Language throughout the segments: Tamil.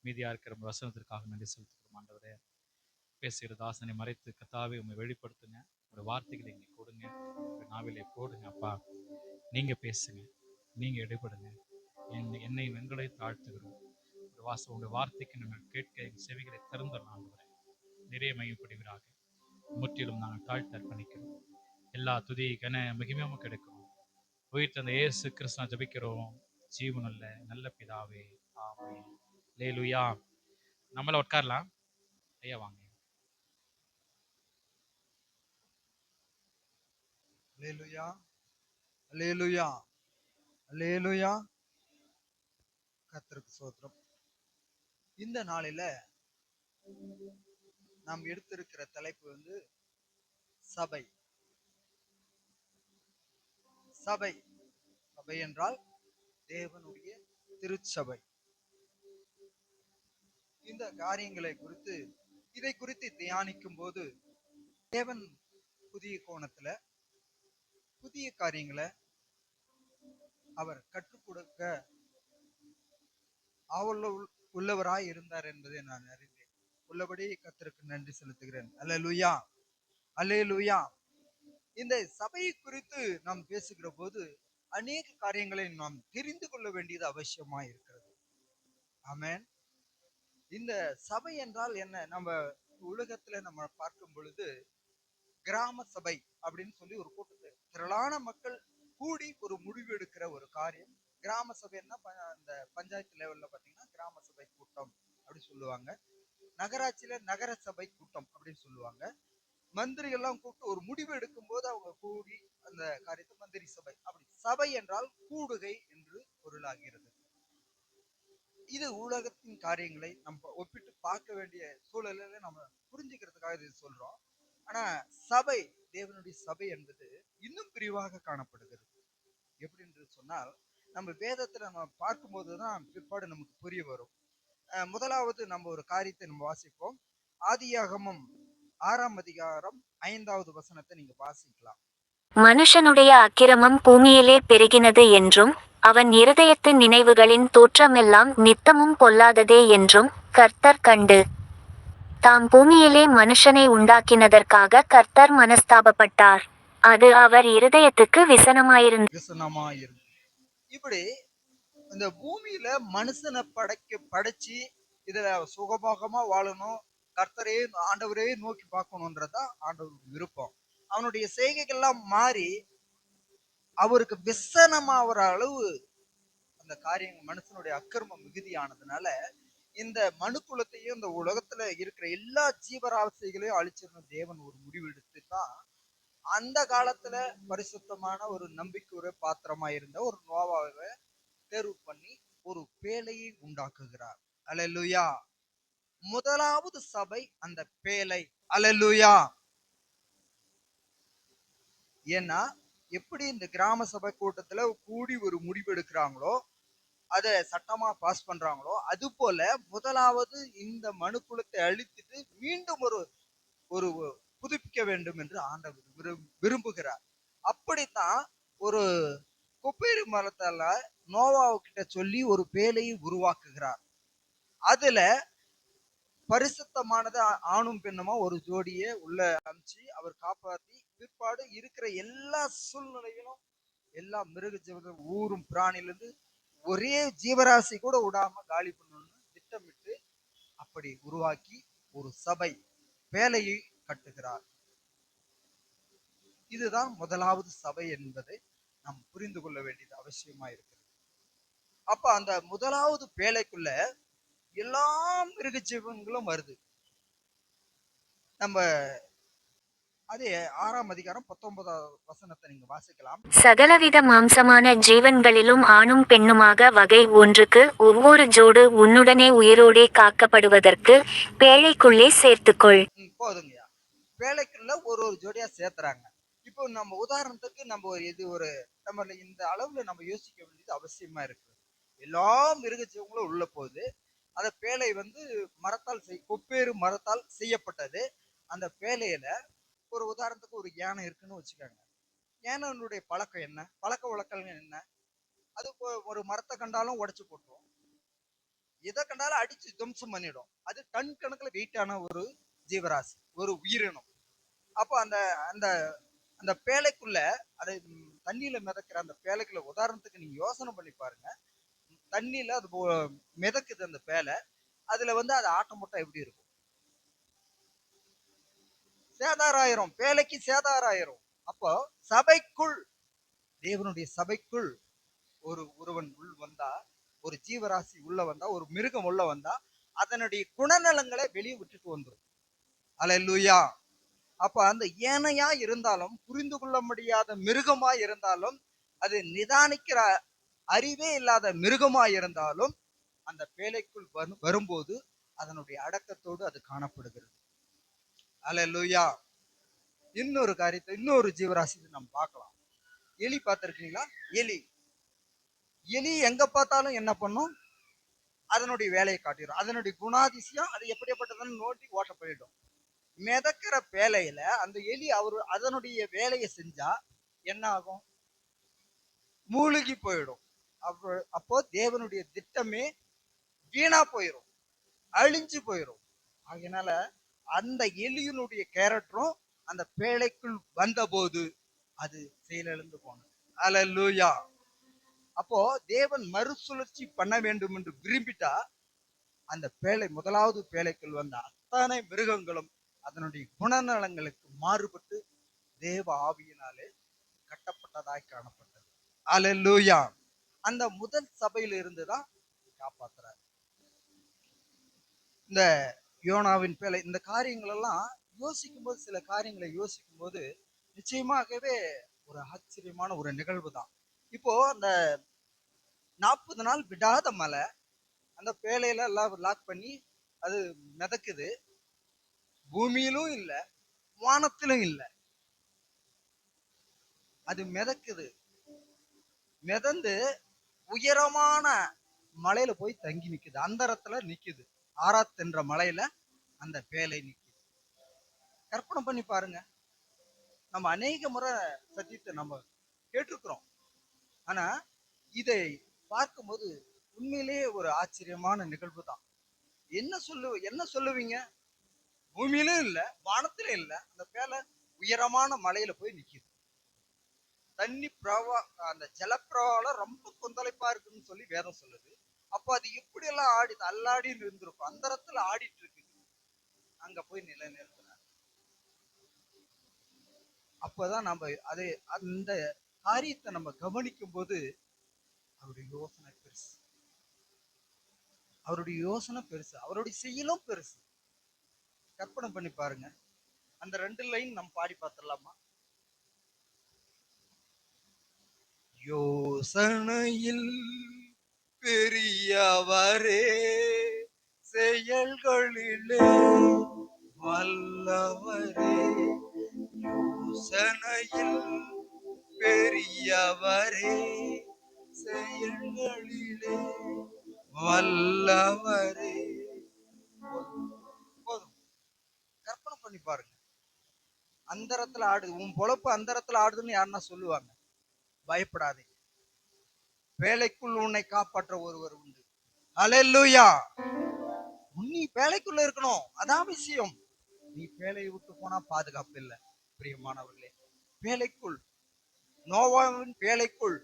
மீதியா இருக்கிற வசனத்திற்காக நன்றி செலுத்துகிறோம் ஆண்டவரே. பேசுகிற தாசனை மறைத்து கத்தாவே உண்மை வெளிப்படுத்துங்க. ஒரு வார்த்தைகளை இங்கே கொடுங்க, ஒரு நாவிலே போடுங்க அப்பா. நீங்க பேசுங்க, நீங்க இடைப்படுங்க. என்னை எங்களை தாழ்த்துகிறோம். ஒரு உங்களுடைய வார்த்தைக்கு நாங்கள் கேட்க செவிகளை திறந்துடலாம் ஆண்டவரே. நிறைய மையப்படுவீராக. முற்றிலும் நாங்கள் தாழ்த்து அர்ப்பணிக்கிறோம். எல்லா துதி கன மகிமையும் கிடைக்கும். உயிர் தந்த இயேசு கிறிஸ்துவ ஜெபிக்கிறோம் ஜீவனுள்ள நல்ல பிதாவே, ஆமென். அல்லேலூயா. நம்மள உட்காரலாம். ஐயா வாங்க. அல்லேலூயா, அல்லேலூயா, அல்லேலூயா. கர்த்தருக்கு ஸ்தோத்திரம். இந்த நாளில நாம் எடுத்திருக்கிற தலைப்பு சபை. சபை சபை என்றால் தேவனுடைய திருச்சபை. இந்த காரியங்களை குறித்து இதை குறித்து தியானிக்கும் போது தேவன் புதிய கோணத்துல புதிய காரியங்களை அவர் கற்றுக் கொடுக்க உள்ளவராய் இருந்தார் என்பதை நான் அறிந்தேன். உள்ளபடி கர்த்தருக்கு நன்றி செலுத்துகிறேன். அல்லேலூயா, அல்லேலூயா. இந்த சபையை குறித்து நாம் பேசுகிற போது அநேக காரியங்களை நாம் தெரிந்து கொள்ள வேண்டியது அவசியமா இருக்கிறது. ஆமென். இந்த சபை என்றால் என்ன? நம்ம உலகத்துல நம்ம பார்க்கும் பொழுது கிராம சபை அப்படின்னு சொல்லி ஒரு கூட்டத்தை திரளான மக்கள் கூடி ஒரு முடிவு எடுக்கிற ஒரு காரியம். கிராம சபைன்னா அந்த பஞ்சாயத்து லெவல்ல பாத்தீங்கன்னா கிராம சபை கூட்டம் அப்படி சொல்லுவாங்க. நகராட்சியில நகர சபை கூட்டம் அப்படின்னு சொல்லுவாங்க. மந்திரிகள்லாம் கூப்பிட்டு ஒரு முடிவு எடுக்கும் போது அவங்க கூடி அந்த காரியத்தை மந்திரி சபை. அப்படி சபை என்றால் கூடுகை என்று பொருளாகிறது. இது உலகத்தின் காரியங்களை நம்ம ஒப்பிட்டு பார்க்க வேண்டிய சூழலில் நம்ம புரிஞ்சுக்கிறதுக்காக இது சொல்றோம். ஆனா சபை, தேவனுடைய சபை என்பது இன்னும் பிரிவாக காணப்படுகிறது. எப்படி என்று சொன்னால் நம்ம வேதத்துல நம்ம பார்க்கும் போதுதான் பிற்பாடு நமக்கு புரிய வரும். முதலாவது நம்ம ஒரு காரியத்தை நம்ம வாசிப்போம். ஆதியாகமம் 6ஆம் அதிகாரம் 5வது வசனத்தை நீங்க வாசிக்கலாம். மனுஷனுடைய அக்கிரமம் பூமியிலே பெருகினது என்றும் அவன் இருதயத்து நினைவுகளின் தோற்றமெல்லாம் நித்தமும் பொல்லாததே என்றும் கர்த்தர் கண்டு தாம் பூமியிலே மனுஷனை உண்டாக்கினதற்காக கர்த்தர் மனஸ்தாபப்பட்டார். அது அவர் இருதயத்துக்கு விசனமாயிருந்து. இப்படி இந்த பூமியில மனுஷனை படைச்சு இதுல சுகபோகமா வாழணும், கர்த்தரே ஆண்டவரே நோக்கி பார்க்கணும்ன்றதான் ஆண்டவருக்கு விருப்பம். அவனுடைய செய்கைகள்லாம் மாறி அவருக்கு விசனமாகிற அளவு அந்த காரியங்கள் மனுஷனுடைய அக்கிரமம் மிகுதியானதுனால இந்த மனு குலத்தையும் இந்த உலகத்துல இருக்கிற எல்லா ஜீவராசிகளையும் அழிச்சிடணும் தேவன் ஒரு முடிவெடுத்து தான் அந்த காலத்துல பரிசுத்தமான ஒரு நம்பிக்கையுற பாத்திரமா இருந்த ஒரு நோவாவை தேர்வு பண்ணி ஒரு பேழையை உண்டாக்குகிறார். அல்லேலூயா. முதலாவது சபை அந்த பேழை. அல்லேலூயா. ஏன்னா எப்படி இந்த கிராம சபை கூட்டத்துல கூடி ஒரு முடிவு எடுக்கிறாங்களோ, அதை சட்டமா பாஸ் பண்றாங்களோ, அது போல முதலாவது இந்த மனுக்குலத்தை அழித்துட்டு மீண்டும் ஒரு ஒரு புதுப்பிக்க வேண்டும் என்று ஆண்டவர் விரும்புகிறார். அப்படித்தான் ஒரு கொப்பேரி மரத்தால நோவாவுக்கிட்ட சொல்லி ஒரு பேழையை உருவாக்குகிறார். அதுல பரிசுத்தமானது ஆணும் பெண்ணுமா ஒரு ஜோடியை உள்ள அனுப்பிச்சு அவர் காப்பாத்தி பிற்பாடு இருக்கிற எல்லா சூழ்நிலைகளும் எல்லா மிருக ஜீவ ஊரும் பிராணிலிருந்து ஒரே ஜீவராசி கூட விடாம காலி பண்ணணும்னு திட்டமிட்டு அப்படி உருவாக்கி ஒரு சபை வேலையை கட்டுகிறார். இதுதான் முதலாவது சபை என்பதை நாம் புரிந்து கொள்ள வேண்டியது அவசியமா இருக்கிறது. அப்ப அந்த முதலாவது பேழைக்குள்ள எல்லா மிருக ஜீவன்களும் வருது. நம்ம அதே 6ஆம் அதிகாரம் 19வது வசனத்தை நீங்க வாசிக்கலாம். சகலவித மாம்சமான ஜீவன்களிலும் ஆணும் பெண்ணுமாக வகை ஒன்றுக்கு ஒவ்வொரு ஜோடு உன்னுடனே உயிரோடே காக்கப்படுவதற்கு பேழைக்குள்ளே சேர்த்துக்கொள். போதுங்கய்யா. பேழைக்குள்ள ஒரு ஒரு ஜோடியா சேர்த்துறாங்க. இப்போ நம்ம உதாரணத்துக்கு நம்ம நம்ம இந்த அளவுல நம்ம யோசிக்க வேண்டியது அவசியமா இருக்கு. எல்லா மிருக ஜீவங்களும் உள்ள போகுது. அந்த பேழை மரத்தால் கொப்பேறு மரத்தால் செய்யப்பட்டது. அந்த பேழையில ஒரு உதாரணத்துக்கு ஒரு யானை இருக்குன்னு வச்சுக்கோங்க. யானையினுடைய பழக்கம் என்ன? பழக்க வழக்கங்கள் என்ன? அது ஒரு மரத்தை கண்டாலும் உடைச்சு போட்டுரும். எதை கண்டாலும் அடிச்சு துவம்சம் பண்ணிடும். அது டன் கணக்குல வெயிட்டான ஒரு ஜீவராசி, ஒரு உயிரினம். அப்போ அந்த அந்த அந்த பேழைக்குள்ள அதை தண்ணியில மிதக்கிற அந்த பேழைக்குள்ள, உதாரணத்துக்கு நீங்க யோசனை பண்ணி பாருங்க. தண்ணியில அது மிதக்குது அந்த பேழை. அதுல அது ஆட்டம் போட்டா எப்படி இருக்கும்? சேதாராயிரம், பேழைக்கு சேதாராயிரம். அப்போ சபைக்குள், தேவனுடைய சபைக்குள் ஒருவன் உள் வந்தா, ஒரு ஜீவராசி உள்ள வந்தா, ஒரு மிருகம் உள்ள வந்தா, அதனுடைய குணநலங்களை வெளியே விட்டுட்டு வந்துடும். அல்லேலூயா. அப்ப அந்த ஏனையா இருந்தாலும், புரிந்து கொள்ள முடியாத மிருகமா இருந்தாலும், அது நிதானிக்கிற அறிவே இல்லாத மிருகமா இருந்தாலும், அந்த பேழைக்குள் வரும்போது அதனுடைய அடக்கத்தோடு அது காணப்படுகிறது. அல்லேலூயா. இன்னொரு காரியத்தை, இன்னொரு ஜீவராசி நம்ம பார்க்கலாம். எலி பார்த்திருக்கீங்களா? எலி எலி எங்க பார்த்தாலும் என்ன பண்ணும்? அதனுடைய வேலையை காட்டிடும். அதனுடைய குணாதிசயம் அது எப்படிப்பட்டதுன்னு நோட்டி ஓட்ட போயிடும். மிதக்கிற பேழையில அந்த எலி அதனுடைய வேலையை செஞ்சா என்ன ஆகும்? மூழ்கி போயிடும். அப்போ தேவனுடைய திட்டமே வீணா போயிடும், அழிஞ்சு போயிடும். அதனால அந்த எலியினுடைய கேரக்டரும் அந்த பேழைக்குள் வந்த போது அது செயலிழந்து போனது. அல்லேலூயா. அப்போ தேவன் மறுசுழற்சி பண்ண வேண்டும் என்று விரும்பிட்டா, அந்த பேழை, முதலாவது பேழைக்குள் வந்த அத்தனை மிருகங்களும் அதனுடைய குணநலங்களுக்கு மாறுபட்டு தேவ ஆவியினாலே கட்டப்பட்டதாய் காணப்பட்டது. அல்லேலூயா. அந்த முதல் சபையில இருந்துதான் காப்பாத்துறார். இந்த யோனாவின் பேழை, இந்த காரியங்கள் எல்லாம் யோசிக்கும் போது, சில காரியங்களை யோசிக்கும் போது நிச்சயமாகவே ஒரு ஆச்சரியமான ஒரு நிகழ்வு தான். இப்போ அந்த 40 நாள் விடாத மழை, அந்த பேழையில எல்லாம் லாக் பண்ணி அது மிதக்குது. பூமியிலும் இல்ல, வானத்திலும் இல்ல, அது மிதக்குது. மிதந்து உயரமான மலையில போய் தங்கி நிக்குது, அந்தரத்துல நிக்குது. ஆராத் என்ற மலையில அந்த பேழை நிக்குது. கற்பனை பண்ணி பாருங்க. நம்ம அநேக முறை சத்தியத்தை நம்ம கேட்டிருக்கிறோம். ஆனா இதை பார்க்கும்போது உண்மையிலேயே ஒரு ஆச்சரியமான நிகழ்வு தான். என்ன சொல்லுவீங்க? பூமியிலும் இல்ல, வானத்திலும் இல்ல, அந்த பேழை உயரமான மலையில போய் நிக்குது. தண்ணி பிரவா, அந்த ஜலப்பிரவாகம் ரொம்ப கொந்தளிப்பா இருக்குன்னு சொல்லி வேதம் சொல்லுது. அப்ப அது எப்படி எல்லாம் அல்லாடி இருந்திருக்கும், அந்த இடத்துல ஆடிட்டு இருக்கு. அங்க போய் நிலைநிறுத்தினார். அப்பதான் நம்ம அதை, அந்த காரியத்தை நம்ம கவனிக்கும் போது அவருடைய யோசனை பெருசு, அவருடைய யோசனை பெருசு, அவருடைய செயலும் பெருசு. கற்பனை பண்ணி பாருங்க. அந்த 2 லைன் நம்ம பாடி பார்த்துடலாமா? யோசனையில் பெரியவரே, செயல்களிலே வல்லவரே. யோசனையில் பெரியவரே, செயல்களிலே வல்லவரே. போதும். கற்பனை பண்ணி பாருங்க. அந்தரத்துல ஆடுது, உன் பொழப்பு அந்தரத்துல ஆடுதுன்னு யாருன்னா சொல்லுவாங்க? பயப்படாதே, வேலைக்குள் உன்னை காப்பாற்ற ஒருவர் உண்டு. அல்லேலூயா. நீ வேலைக்குள்ள இருக்கணும், அதான் விஷயம். நீ வேலையை விட்டு போனா பாதுகாப்பு இல்லை. பிரியமானவர்களே, வேலைக்குள், நோவாவின் வேலைக்குள்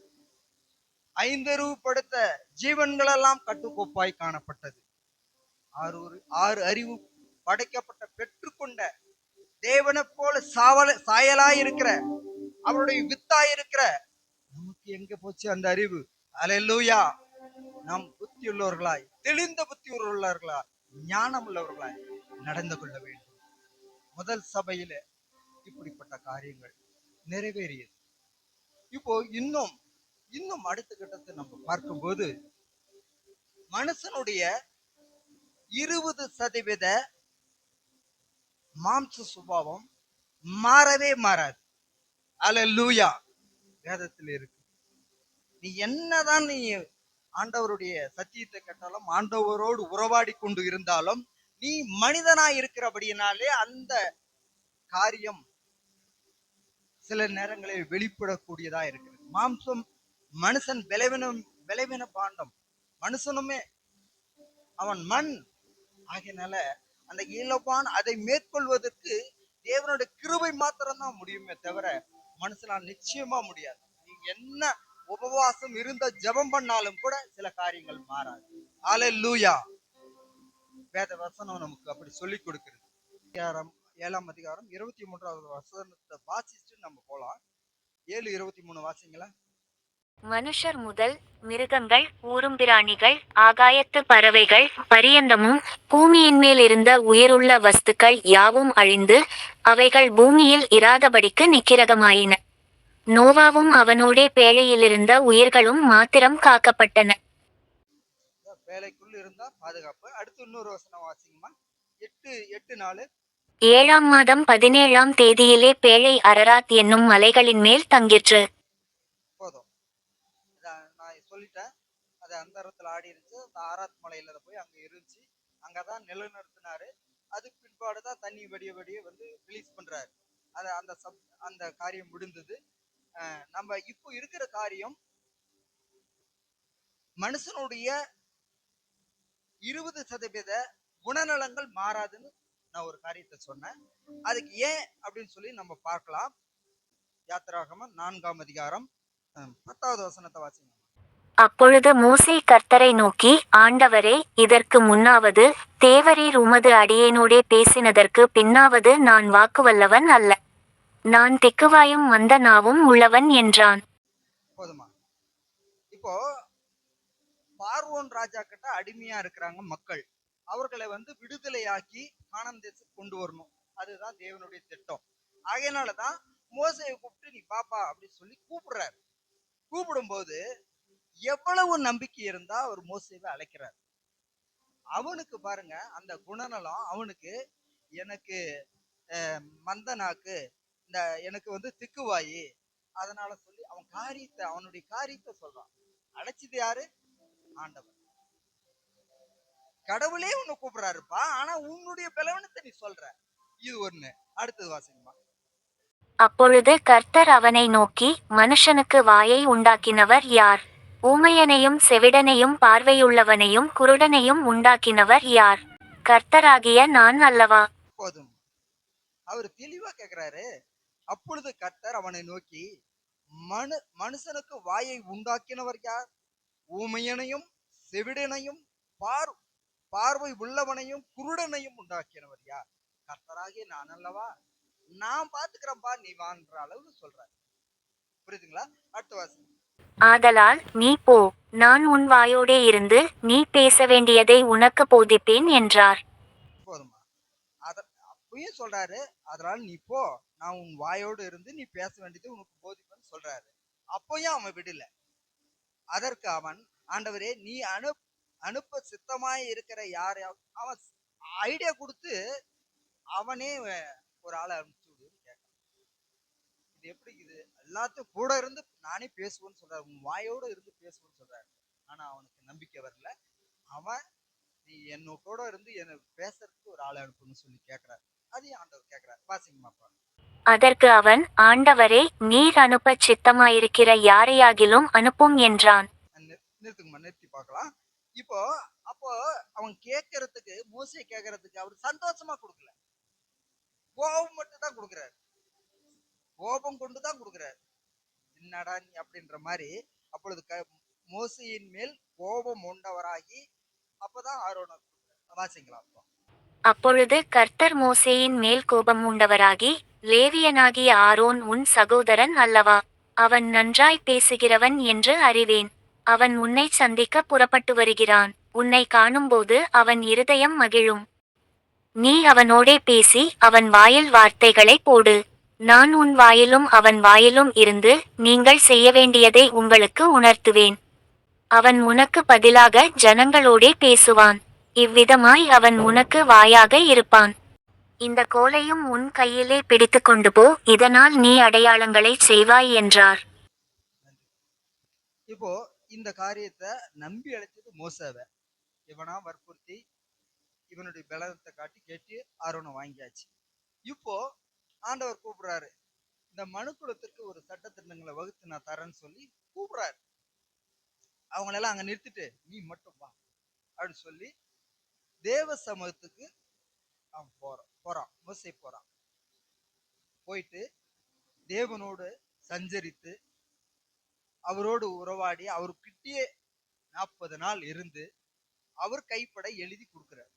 5 அறிவு படுத்த ஜீவன்கள் எல்லாம் கட்டுக்கோப்பாய் காணப்பட்டது. 6 அறிவு படைக்கப்பட்ட, பெற்றுக்கொண்ட, தேவனை போல சாயலாய் இருக்கிற, அவருடைய வித்தாய் இருக்கிற நமக்கு எங்க போச்சு அந்த அறிவு? அல்லேலூயா. நாம் புத்தி உள்ளவர்களாய், தெளிந்த புத்தி உள்ளவர்களாய், ஞானம் உள்ளவர்களாய் நடந்து கொள்ள வேண்டும். முதல் சபையில இப்படிப்பட்ட காரியங்கள் நிறைவேறியது. இப்போ இன்னும் அடுத்த கட்டத்தை நம்ம பார்க்கும்போது, மனுஷனுடைய 20% மாம்ச சுபாவம் மாறவே மாறாது. அல்லேலூயா. வேதத்தில் இருக்கு. நீ என்னதான் நீ ஆண்டவருடைய சத்தியத்தை கேட்டாலும், ஆண்டவரோடு உறவாடி கொண்டு இருந்தாலும், நீ மனிதனாய் இருக்கிறபடியினாலே அந்த காரியம் சில நேரங்களில் வெளிப்படக்கூடியதா இருக்கிறது. மாம்சம், மனுஷன் பலவீன பாண்டம். மனுஷனுமே அவன் மண் ஆகையினால அந்த இயல்பான அதை மேற்கொள்வதற்கு தேவனுடைய கிருபை மாத்திரம்தான் முடியுமே தவிர மனுஷனால் நிச்சயமா முடியாது. நீங்க என்ன உபவாசம் இருந்த ஜெபம் பண்ணாலும் கூட சில காரியங்கள் மாறாது. அல்லேலூயா. வேத வசனம் நமக்கு அப்படி சொல்லி கொடுக்கிறது. 7ஆம் அதிகாரம் 23வது வசனத்தை வாசிச்சுட்டு நம்ம போலாம். 7:23 வாசிங்களா. மனுஷர் முதல் மிருகங்கள், ஊரும்பிராணிகள், ஆகாயத்து பறவைகள் பரியந்தமும் பூமியின் மேல் இருந்த உயிருள்ள வஸ்துக்கள் யாவும் அழிந்து அவைகள் பூமியில் இராதபடிக்கு நிக்கிரகமாயின. நோவாவும் அவனோடே பேழையிலிருந்த உயிர்களும் மாத்திரம் காக்கப்பட்டன. வேலைக்குள்ள இருந்தா பாதுகாப்பு. அடுத்து இன்னொரு வசனம் வாசிங்கம்மா. 8:4. 7ஆம் மாதம் 17ஆம் தேதியிலே பேழை அரராத் என்னும் மலைகளின் மேல் தங்கிற்று. போதும். நான் சொல்லிட்டேன். அது அந்தரத்துல ஆடி இருந்துச்சு. அந்த ஆராத் மலையில போய் அங்க இருந்துச்சு. அங்கதான் நிலைநிறுத்தினாரு. அதுக்கு பிற்பாடுதான் தண்ணி வடிய வடிய வந்து ரிலீஸ் பண்றாரு. அந்த காரியம் முடிந்தது. நம்ம இப்போ இருக்கிற காரியம் மனுஷனுடைய 20% குணநலங்கள் மாறாதுன்னு நான் ஒரு காரியத்தை சொன்னேன். அதுக்கு ஏன் அப்படின்னு சொல்லி நம்ம பார்க்கலாம். யாத்திராகமம் 4ஆம் அதிகாரம் 10வது வசனத்தை வாசிங்க. அப்பொழுது மோசே கர்த்தரை நோக்கி, ஆண்டவரே, இதற்கு முன்னாவது தேவரீர் உமது அடியேனோடே பேசினதற்கு பின்னாவது நான் வாக்குவல்லவன் அல்ல. நான் திக்குவாயும் மந்த நாவும் உள்ளவன் என்றான். போதுமா? இப்போ பார்வோன் ராஜா கிட்ட அடிமையா இருக்கிறாங்க மக்கள். அவர்களை வந்து விடுதலையாக்கி கானான் தேசத்துக்கு கொண்டு வரணும். அதுதான் தேவனுடைய திட்டம். ஆகையினாலதான் மோசையை கூப்பிட்டு நீ பாப்பா அப்படின்னு சொல்லி கூப்பிடுறாரு. கூப்பிடும்போது எவ்வளவு நம்பிக்கை இருந்தா அவர் மோசேவை அழைக்கிறார். அவனுக்கு பாருங்க அந்த குணநலம். அவனுக்கு எனக்கு மந்த நாக்கு, இந்த எனக்கு வந்து திக்குவாயி, அதனால சொல்லி அவனுடைய காரியத்தை சொல்றான். அழைச்சது யாரு? ஆண்டவர். கடவுளே உன்னை கூப்பிடுறாருப்பா, ஆனா உன்னுடைய பலவீனத்தை நீ சொல்ற. இது ஒண்ணு. அடுத்தது வாசிங்கம்மா. அப்பொழுது கர்த்தர் அவனை நோக்கி, மனுஷனுக்கு வாயை உண்டாக்கினவர் யார்? ஊமையனையும் செவிடனையும் பார்வையுள்ளவனையும் குருடனையும் உண்டாக்கினவர் யார்? கர்த்தராகிய நான் அல்லவா? போதும். அவர் தெளிவா கேக்குறாரு. அப்பொழுது கர்த்தர் அவனை நோக்கி, மனுஷனுக்கு வாயை உண்டாக்கினவர் யார்? ஊமையனையும் செவிடனையும் பார்வை உள்ளவனையும் குருடனையும் உண்டாக்கினவர் யார்? கர்த்தராகிய நான் அல்லவா? நான் பாத்துக்கிறேன்பா, நீ வான்ற அளவு சொல்ற. புரியுதுங்களா? அடுத்த வாசி. ஆதலால் நீ போ, நான் உன் வாயோடே இருந்து நீ பேச வேண்டியதை உனக்கு போதிப்பேன் என்றார். போதுமா? அப்பயும் சொல்றாரு, அதனால நீ போ, நான் உன் வாயோடு இருந்து நீ பேச வேண்டியது உனக்கு போதிப்பேன்னு சொல்றாரு. அப்பயும் அவன் விடல. அதற்கு அவன், ஆண்டவரே, நீ அனுப்ப சித்தமாய் இருக்கிற யாரையாவது, அவன் ஐடியா கொடுத்து அவனே ஒரு ஆளை அனுப்பிச்சு விடுன்னு கேட்கறான். இது எப்படி? இது எல்லாத்தையும் கூட இருந்து நானே பேசுவேன்னு சொல்றாரு, உன் வாயோட இருந்து பேசுவேன்னு சொல்றாரு. ஆனா அவனுக்கு நம்பிக்கை வரல. அவன், நீ என்ன கூட இருந்து என்ன பேசுறதுக்கு ஒரு ஆளை அனுப்புன்னு சொல்லி கேட்கிறாரு. அதையும் ஆண்டவர் கேட்கிறாரு. வாசிங்கம்மாப்பா. அதற்கு அவன், ஆண்டவரே, நீர் அனுப்ப சித்தமாயிருக்கிற யாரையாகிலும் அனுப்பும் என்றான். நிறுத்துங்கம்மா, நிறுத்தி பார்க்கலாம். அப்போ அவன் கேட்கறதுக்கு, மோசே கேட்கறதுக்கு அவர் சந்தோஷமா கொடுக்கல, கோபம் மட்டும் தான் கொடுக்குறாரு. கோபம் கொண்டுதான் கொடுக்குறாரு. என்னடா நீ அப்படின்ற மாதிரி. அப்பொழுது மோசையின் மேல் கோபம் உண்டவராகி அப்பதான் ஆரோனை வாசிக்கலாம். அப்பொழுது கர்த்தர் மோசேயின் மேல் கோபம் உண்டவராகி, லேவியனாகிய ஆரோன் உன் சகோதரன் அல்லவா? அவன் நன்றாய் பேசுகிறவன் என்று அறிவேன். அவன் உன்னை சந்திக்க புறப்பட்டு வருகிறான். உன்னை காணும்போது அவன் இருதயம் மகிழும். நீ அவனோடே பேசி அவன் வாயில் வார்த்தைகளை போடு. நான் உன் வாயிலும் அவன் வாயிலும் இருந்து நீங்கள் செய்ய வேண்டியதை உங்களுக்கு உணர்த்துவேன். அவன் உனக்கு பதிலாக ஜனங்களோடே பேசுவான். இவ்விதமாய் அவன் உனக்கு வாயாக இருப்பான். இந்த கோலையும் உன் கையிலே பிடித்து கொண்டு போ, இதனால் நீ அடையாளங்களை செய்வாய் என்றார். இப்போ இந்த காரியத்தை நம்பி அழைச்சது மோசேவை. இவனா வற்புறுத்தி இவனுடைய பலத்தை காட்டி கேட்டு ஆரோனை வாங்கியாச்சு. இப்போ ஆண்டவர் கூப்பிடுறாரு, இந்த மனுக்குலத்திற்கு ஒரு சட்டத்திட்டங்களை வகுத்து நான் தரேன்னு சொல்லி கூப்பிடுறாரு. அவங்களெல்லாம் அங்க நிறுத்திட்டு நீ மட்டும் வா அப்படின்னு சொல்லி தேவ சமூகத்துக்கு அவன் போறான். மோசே போறான். போயிட்டு தேவனோடு சஞ்சரித்து அவரோடு உறவாடி அவர்கிட்டயே 40 நாள் இருந்து அவர் கைப்பட எழுதி கொடுக்கிறார்.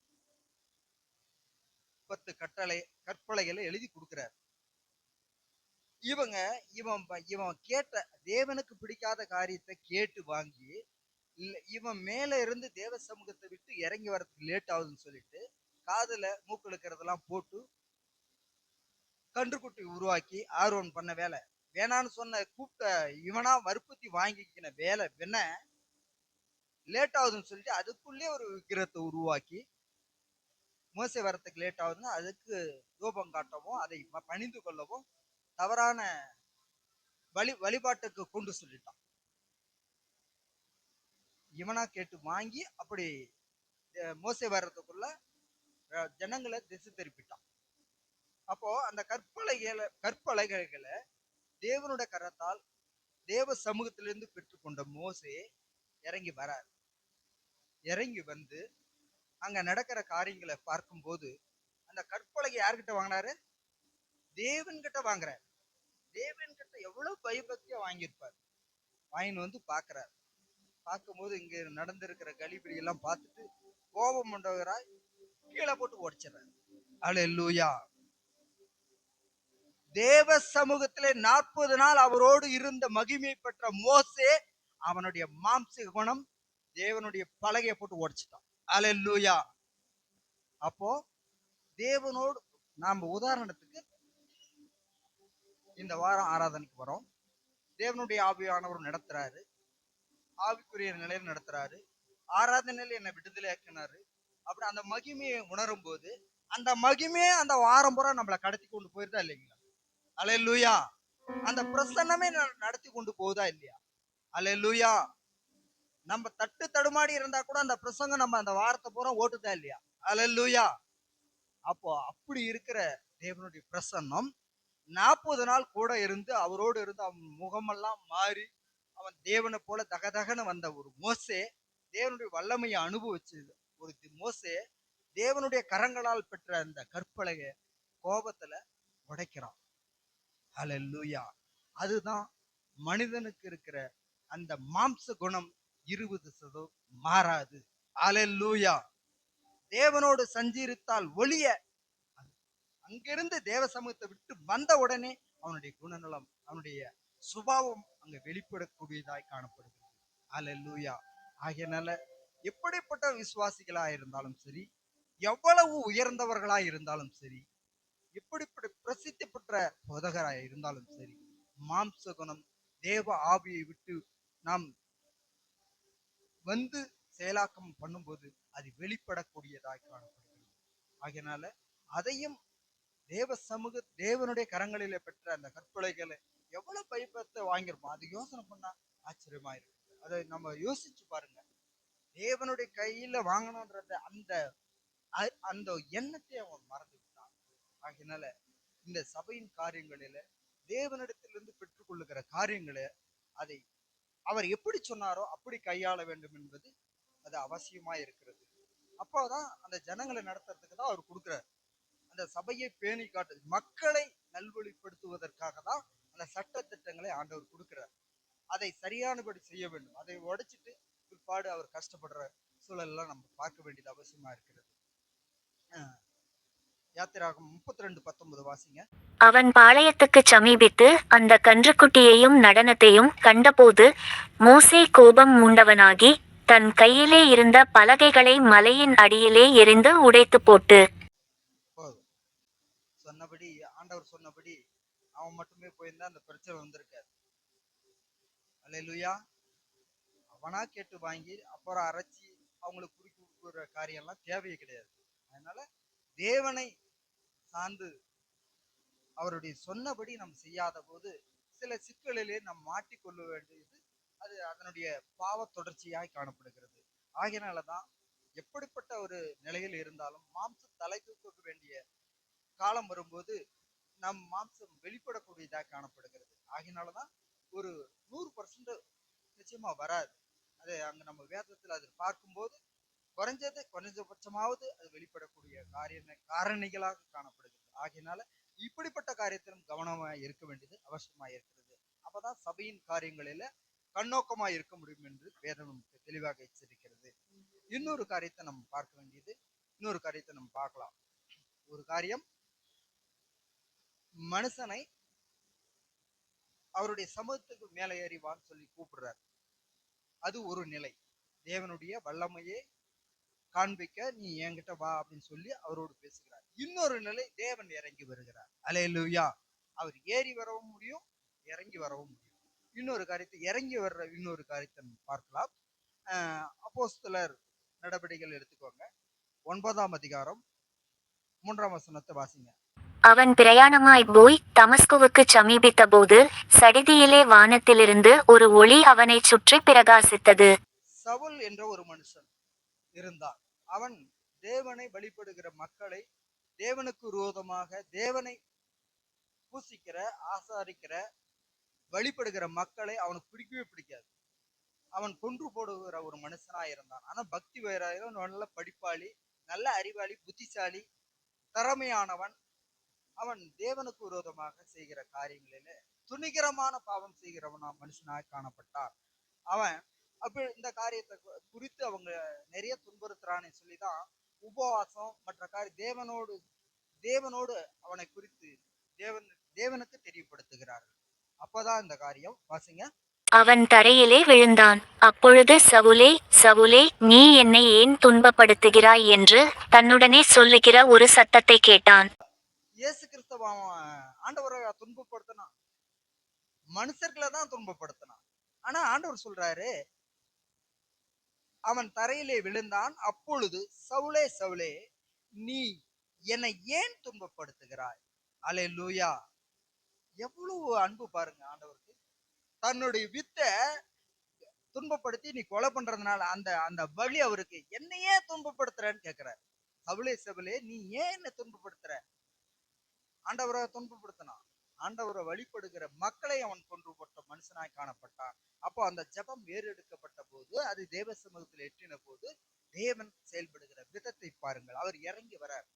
10 கற்பலைகளை எழுதி கொடுக்கிறார். இவன் கேட்ட தேவனுக்கு பிடிக்காத காரியத்தை கேட்டு வாங்கி, இவன் மேல இருந்து தேவ சமூகத்தை விட்டு இறங்கி வர்றதுக்கு லேட் ஆகுதுன்னு சொல்லிட்டு காதுல மூக்கு இழுக்கிறதெல்லாம் போட்டு கன்றுக்குட்டி உருவாக்கி ஆர்வன் பண்ண வேலை, வேணான்னு சொன்ன கூப்பிட்ட இவனா வற்புறுத்தி வாங்கிக்கின வேலை லேட் ஆகுதுன்னு சொல்லிட்டு அதுக்குள்ளே ஒரு விக்கிரத்தை உருவாக்கி மோசே வரத்துக்கு லேட் ஆகுதுன்னா அதுக்கு தூபம் காட்டவும் அதை பணிந்து கொள்ளவும் தவறான வழிபாட்டுக்கு கொண்டு சொல்லிட்டான். இவனா கேட்டு வாங்கி அப்படி மோசே வர்றதுக்குள்ள ஜனங்களை திசை திருப்பிட்டான். அப்போ அந்த கற்பலகைகளை தேவனுடைய கரத்தால் தேவ சமூகத்திலிருந்து பெற்றுக்கொண்ட மோசே இறங்கி வரார். இறங்கி வந்து அங்க நடக்கிற காரியங்களை பார்க்கும்போது அந்த கற்பலகை யார்கிட்ட வாங்கினாரு? தேவன் கிட்ட வாங்குறாரு. தேவன் கிட்ட எவ்வளவு பயபக்தியா வாங்கியிருப்பார். வாங்கின்னு வந்து பாக்குறாரு. பார்க்கும்போது இங்க நடந்திருக்கிற கலிபிடி எல்லாம் பார்த்துட்டு கோபம் கொண்டவராய் கீழே போட்டு உடைச்சிடறாரு. அல்லேலூயா. தேவ சமூகத்திலே 40 நாள் அவரோடு இருந்த மகிமை பெற்ற மோசே அவனுடைய மாம்ச குணம் தேவனுடைய பலகையை போட்டு உடைச்சிட்டான். அல்லேலூயா. அப்போ தேவனோடு நாம உதாரணத்துக்கு இந்த வாரம் ஆராதனைக்கு வரோம். தேவனுடைய ஆவியானவர் நடத்துறாரு, ஆவிக்குரிய நிலையில நடத்துறாரு. ஆராதனையில என்னை விடுதலை ஆக்கினாரு. அப்படி அந்த மகிமையை உணரும் போது அந்த மகிமையே அந்த வாரம் பூரா நம்மளை கடத்தி கொண்டு போயிருதா இல்லைங்களா? அல்லேலூயா. அந்த பிரசன்னமே நடத்தி கொண்டு போகுதா இல்லையா? அல்லேலூயா. நம்ம தட்டு தடுமாடி இருந்தா கூட அந்த பிரசங்கம் நம்ம அந்த வாரத்தை பூரா ஓட்டுதா இல்லையா? அல்லேலூயா. அப்போ அப்படி இருக்கிற தேவனுடைய பிரசன்னம் 40 நாள் கூட இருந்து அவரோடு இருந்து அவன் முகமெல்லாம் மாறி அவன் தேவனை போல தகதகன வந்த ஒரு மோசே, தேவனுடைய வல்லமையை அனுபவிச்சது ஒரு மோசே தேவனுடைய கரங்களால் பெற்ற அந்த கற்பலகை கோபத்துல உடைக்கிறான். அல்லேலூயா. அதுதான் மனிதனுக்கு இருக்கிற அந்த மாம்ச குணம் 20% மாறாது. அல்லேலூயா. தேவனோடு சஞ்சரித்தால் ஒளிய அங்கிருந்து தேவ சமூகத்தை விட்டு வந்த உடனே அவனுடைய குணநலம் அவனுடைய சுபாவம் அங்க வெளிப்படக்கூடியதாய் காணப்படுகிறது. அல்லேலூயா. ஆகையனால எப்படிப்பட்ட விசுவாசிகளா இருந்தாலும் சரி, எவ்வளவு உயர்ந்தவர்களா இருந்தாலும் சரி, எப்படிப்பட்ட பிரசித்தி பெற்ற போதகராய் இருந்தாலும் சரி, மாம்ச குணம் தேவ ஆவியை விட்டு நாம் வந்து செயலாக்கம் பண்ணும்போது அது வெளிப்படக்கூடியதாய் காணப்படுகிறது. ஆகையனால அதையும் தேவனுடைய கரங்களிலே பெற்ற அந்த கற்பலைகளை எவ்வளவு பயப்பத்தை வாங்கியிருப்போம். அது யோசனை பண்ணா ஆச்சரியமா இருக்கு. அதை நம்ம யோசிச்சு பாருங்க. தேவனுடைய கையில வாங்கணும்ன்றத அந்த எண்ணத்தை அவன் மறந்து விட்டான். ஆகையினால இந்த சபையின் காரியங்களில தேவனிடத்திலிருந்து பெற்றுக்கொள்ளுகிற காரியங்களை அதை அவர் எப்படி சொன்னாரோ அப்படி கையாள வேண்டும் என்பது அது அவசியமா இருக்கிறது. அப்போதான் அந்த ஜனங்களை நடத்துறதுக்கு தான் அவர் கொடுக்கிறார். அந்த சபையை பேணி காட்டு மக்களை நல்வழிப்படுத்துவதற்காக தான் அந்த சட்ட திட்டங்களை ஆண்டவர் கொடுக்கிறார். அதை சரியானபடி செய்ய வேண்டும். அதை உடைச்சிட்டு பிற்பாடு அவர் கஷ்டப்படுற சூழல்லாம் நம்ம பார்க்க வேண்டியது அவசியமா இருக்கிறது. யாத்திராகம் 32:19 வாசிங்க. அவன் பாளையத்துக்குச் சமீபித்து அந்த கன்றுக்குட்டியையும் நடனத்தையும் கண்டபோது மோசே கோபம் மூண்டவனாகி தன் கையிலே இருந்த பலகைகளை மலையின் அடியிலே எறிந்து உடைத்து போட்டு சொன்னபடி ஆண்டவர் சொன்னபடி அவன் மட்டுமே போயிருந்தா அந்த பிரச்சனை வந்திருக்காது. அல்லேலூயா. அவனா கேட்டு வாங்கி அப்புறம் அரைச்சி அவங்களுக்கு கொடுக்குற காரியம் எல்லாம் தேவையே கிடையாது. அதனால தேவனை சார்ந்து அவருடைய சொன்னபடி நம்ம செய்யாத போது சில சிக்கலிலே நாம் மாட்டிக்கொள்ள வேண்டியது அது அதனுடைய பாவ தொடர்ச்சியாய் காணப்படுகிறது. ஆகையினாலதான் எப்படிப்பட்ட ஒரு நிலையில் இருந்தாலும் மாம்சம் தலை தூக்க வேண்டிய காலம் வரும்போது நம் மாம்சம் வெளிப்படக்கூடியதாக காணப்படுகிறது. ஆகையினாலதான் ஒரு 100% நிச்சயமா வராது. அது அங்க நம்ம வேதத்துல அது பார்க்கும்போது குறைஞ்சபட்சமாவது அது வெளிப்படக்கூடிய காரணிகளாக காணப்படுகிறது. ஆகையினால இப்படிப்பட்ட காரியத்திலும் கவனமா இருக்க வேண்டியது அவசியமா இருக்கிறது. அப்பதான் சபையின் காரியங்களில கண்ணோக்கமா இருக்க முடியும் என்று வேதம் நமக்கு தெளிவாக எச்சரிக்கிறது. இன்னொரு காரியத்தை நம்ம பார்க்க வேண்டியது, இன்னொரு காரியத்தை நம்ம பார்க்கலாம். ஒரு காரியம், மனுஷனை அவருடைய சமூகத்துக்கு மேலே ஏறிவான்னு சொல்லி கூப்பிடுறாரு. அது ஒரு நிலை. தேவனுடைய வல்லமையை காண்பிக்க நீ என்கிட்ட வா அப்படின்னு சொல்லி அவரோடு பேசுகிறார். இன்னொரு நிலை, தேவன் இறங்கி வருகிறார். அல்லேலூயா. அவர் ஏறி வரவும் முடியும், இறங்கி வரவும் முடியும். இன்னொரு காரியத்தை, இறங்கி வர்ற இன்னொரு காரியத்தை நம்ம பார்க்கலாம். அப்போஸ்தலர் நடவடிக்கைகள் எடுத்துக்கோங்க, 9ஆம் அதிகாரம் 3ஆம் வசனத்தை வாசிங்க. அவன் பிரயாணமாய்ப் போய் தமஸ்குவுக்குச் சமீபித்த போது சடிதியிலே வானத்திலிருந்து ஒரு ஒளி அவனைச் சுற்றி பிரகாசித்தது. சவுல் என்ற ஒரு மனுஷன் இருந்தான். அவன் தேவனை வழிபடுகிற மக்களை, தேவனுக்கு விரோதமாக தேவனை பூசிக்கிற, ஆசாரிக்கிற, வழிபடுகிற மக்களை அவனுக்கு பிடிக்கவே பிடிக்காது. அவன் கொன்று போடுகிற ஒரு மனுஷனா இருந்தான். ஆனா பக்தி வைராகியம், நல்ல படிப்பாளி, நல்ல அறிவாளி, புத்திசாலி, திறமையானவன். அவன் தேவனுக்கு விரோதமாக செய்கிற காரியங்களில துணிகரமான பாவம் செய்கிறவனா மனுஷனாக காணப்பட்டான். அவன் அப்ப இந்த காரியத்தை குறித்து அவங்க நிறைய துன்புறுத்துறான்னு சொல்லிதான் உபவாசம் மற்ற தேவனோடு அவனை குறித்து தேவனுக்கு தெரியப்படுத்துகிறார்கள். அப்பதான் இந்த காரியம் வாசிங்க. அவன் தரையிலே விழுந்தான். அப்பொழுது சவுலே, சவுலே, நீ என்னை ஏன் துன்பப்படுத்துகிறாய் என்று தன்னுடனே சொல்லுகிற ஒரு சத்தத்தை கேட்டான். இயேசு கிறிஸ்துவ ஆண்டவரை துன்பப்படுத்தினான், மனுஷர்களை தான் துன்பப்படுத்தினான். ஆனா ஆண்டவர் சொல்றாரு, அவன் தரையிலே விழுந்தான். அப்பொழுது சவுலே, சவுலே, நீ என்னை ஏன் துன்பப்படுத்துகிறாய்? அல்லேலூயா. எவ்வளவு அன்பு பாருங்க ஆண்டவருக்கு. தன்னுடைய வித்தை துன்பப்படுத்தி நீ கொலை பண்றதுனால அந்த அந்த வழி அவருக்கு, என்னையே துன்பப்படுத்துறன்னு கேட்கிறார். சவுலே, சவுலே, நீ ஏன் என்ன துன்பப்படுத்துற? ஆண்டவரை துன்பப்படுத்தினான். ஆண்டவரை வழிபடுகிற மக்களை அவன் கொன்று போட்ட மனுஷனாய் காணப்பட்டான். அப்போ அந்த ஜெபம் ஏறெடுக்கப்பட்ட போது, அது தேவ சமூகத்தில் எட்டின போது, தேவன் செயல்படுகிற விதத்தை பாருங்கள். அவர் இறங்கி வரார்.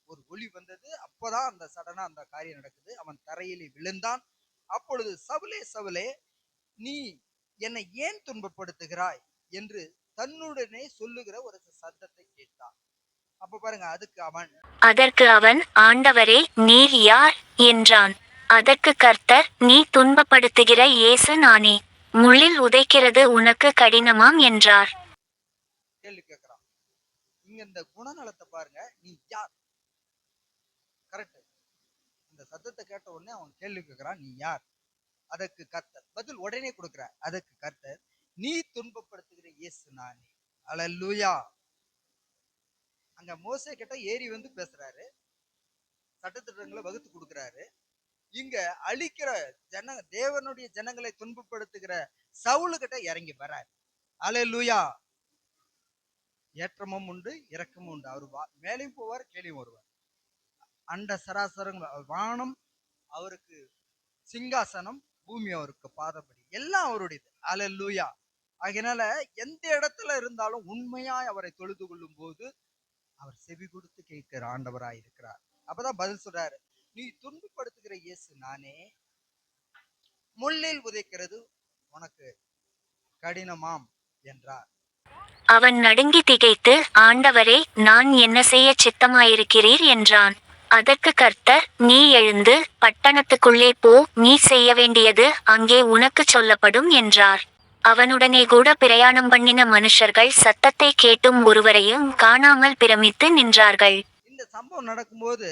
ஒரு ஒளி வந்தது. அப்பதான் அந்த சடனா அந்த காரியம் நடக்குது. அவன் தரையிலே விழுந்தான். அப்பொழுது சவுலே, சவுலே, நீ என்னை ஏன் துன்பப்படுத்துகிறாய் என்று தன்னுடனே சொல்லுகிற ஒரு சத்தத்தை கேட்டான். அப்ப பாருங்க, அதற்கு அவன் ஆண்டவரே, நீர் யார் என்றான். அதற்கு கர்த்தர், நீ துன்பப்படுத்துகிற இயேசு நானே. முள்ளில் உதைக்கிறது உனக்கு கடினமாம் என்றார். கேள்வி கேட்கிறான். இங்க இந்த குணநலத்தை பாருங்க, நீ யார்? கரெக்ட். இந்த சத்தத்தை கேட்ட உடனே அவன் கேள்வி கேட்கிறான், நீ யார்? அதற்கு கர்த்தர் பதில் உடனே கொடுக்கிற. அதற்கு கர்த்தர், நீ துன்பப்படுத்துகிற இயேசு நானே. அல்லேலூயா. அங்க மோசே கிட்ட ஏறி வந்து பேசுறாரு, சட்டத்திட்டங்களை வகுத்து கொடுக்கிறாரு. இங்க அழிக்கிற தேவனுடைய ஜனங்களை துன்பப்படுத்துகிற சவுலு கிட்ட இறங்கி வர்றாரு. அல்லேலூயா. ஏற்றமும் உண்டு, இறக்கமும் உண்டு. அவர் மேலையும் போவார், கீழையும் வருவார். அண்ட சராசரம், வானம் அவருக்கு சிங்காசனம், பூமி அவருக்கு பாதப்படி, எல்லாம் அவருடையது. அல்லேலூயா. அதனால எந்த இடத்துல இருந்தாலும் உண்மையாய் அவரை தொழுது கொள்ளும் போது அவர் செவி கொடுத்து கேட்கிற ஆண்டவராய் இருக்கிறார். அப்பதான் பதில் சொல்றாரு, நீ துன்பப்படுத்துகிற இயேசு நானே. முள்ளில் உதைக்கிறது உனக்கு கடினமாம் என்றார். அவன் நடுங்கி திகைத்து, ஆண்டவரே, நான் என்ன செய்ய சித்தமாயிருக்கிறீர் என்றான். அதற்கு கர்த்தர், நீ எழுந்து பட்டணத்துக்குள்ளே போ, நீ செய்ய வேண்டியது அங்கே உனக்குச் சொல்லப்படும் என்றார். அவனுடனே கூட பிரயாணம் பண்ணின மனுஷர்கள் சத்தத்தை கேட்டும் ஒருவரையும் காணாமல் பிரமித்து நின்றார்கள். இந்த சம்பவம் நடக்கும்போது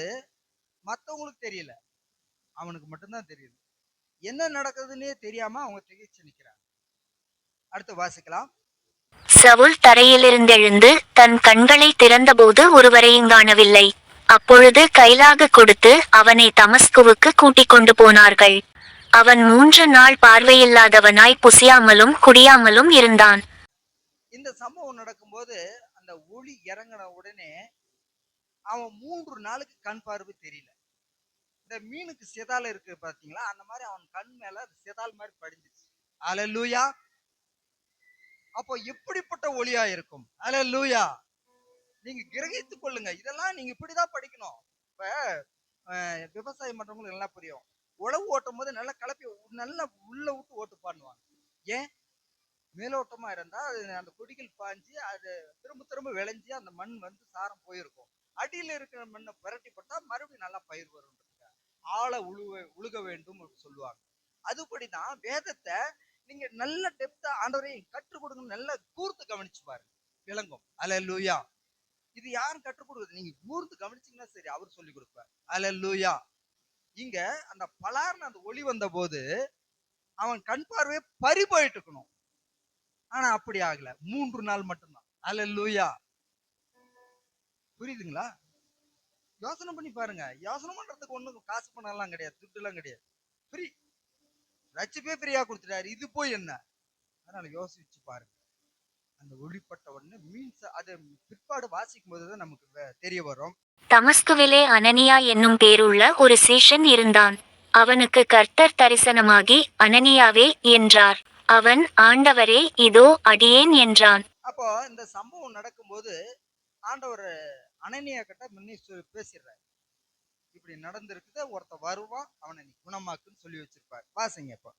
மத்தவங்களுக்கு தெரியல, அவனுக்கு மட்டும்தான் தெரியுது. என்ன நடக்குதுன்னே தெரியாம அவங்க திகைச்சு நிக்கிறாங்க. அடுத்து வாசிக்கலாம். சவுல் தரையிலிருந்தெழுந்து தன் கண்களை திறந்தபோது ஒருவரையும் காணவில்லை. அப்பொழுது கைலாகு கொடுத்து அவனை தமஸ்குவுக்கு கூட்டிக் கொண்டு போனார்கள். அவன் 3 நாள் பார்வையில்லாதவனாய் புசியாமலும் குடியாமலும் இருந்தான். இந்த சம்பவம் நடக்கும்போது அந்த ஒளி இறங்கின உடனே அவன் 3 நாளுக்கு கண் பார்வை தெரியல. இந்த மீனுக்கு செதால இருக்கு பாத்தீங்களா, அந்த மாதிரி அவன் கண் மேல செதால் மாதிரி படிஞ்சிச்சு. அல்லேலூயா. அப்போ எப்படிப்பட்ட ஒளியா இருக்கும்? அல்லேலூயா. நீங்க கிரகித்துக் கொள்ளுங்க. இதெல்லாம் நீங்க இப்படிதான் படிக்கணும். இப்ப விவசாயம் பண்றவங்களுக்கு நல்லா புரியும். உழவு ஓட்டும் போது நல்லா கலப்பி நல்லா உள்ள விட்டு ஓட்டு பண்ணுவாங்க. ஏன்? மேலோட்டமா இருந்தா அது அந்த கொடிகள் பாஞ்சு அது திரும்ப திரும்ப விளைஞ்சு அந்த மண் வந்து சாரம் போயிருக்கும். அடியில இருக்கிற மண்ணை புரட்டி போட்டா மறுபடியும் நல்லா பயிர் வரும். ஆழ உழுக வேண்டும் அப்படின்னு சொல்லுவாங்க. அதுபடிதான் வேதத்தை நீங்க நல்ல டெப்தா ஆண்டவரை கற்றுக் கொடுங்க, நல்லா கூர்த்து கவனிச்சு பாருங்க, விளங்கும். அல்லேலூயா. இது யாரும் கற்றுக் கொடுக்குறது? நீங்க கூர்ந்து கவனிச்சீங்கன்னா சரி, அவர் சொல்லி கொடுப்பார். அல்லேலூயா. இங்க அந்த பலார்னு அந்த ஒளி வந்த போது அவன் கண் பார்வையை பறி போயிட்டு இருக்கணும். ஆனா அப்படி ஆகல, 3 நாள் மட்டும்தான். அல்லேலூயா. புரியுதுங்களா? யோசனை பண்ணி பாருங்க. யோசனை பண்றதுக்கு ஒண்ணும் காசு பணம் எல்லாம் கிடையாது, துட்டு எல்லாம் கிடையாது. ஃப்ரீ. ரட்சிப்பே ஃப்ரீயா கொடுத்துட்டாரு, இது போய் என்ன? அதனால யோசிச்சு பாருங்க. அந்த ஒளிப்பட்ட உடனே மீன்ஸ் அது பிற்பாடு வாசிக்கும் போதுதான் நமக்கு தெரிய வரும். தமஸ்குவிலே அனனியா என்னும் பேருள்ள ஒரு சீஷன் இருந்தான். அவனுக்கு கர்த்தர் தரிசனமாகி, அனனியாவே என்றார். அவன், ஆண்டவரே, இதோ அடியேன் என்றான். அப்போ இந்த சம்பவம் நடக்கும்போது ஆண்டவர் அனனியா கிட்ட முன்னே பேசிடுறாரு. இப்படி நடந்திருக்குது, ஒருத்த வருவான், அவனை நீ குணமாக்குன்னு சொல்லி வச்சிருப்பாரு. வாசிங்க இப்போ.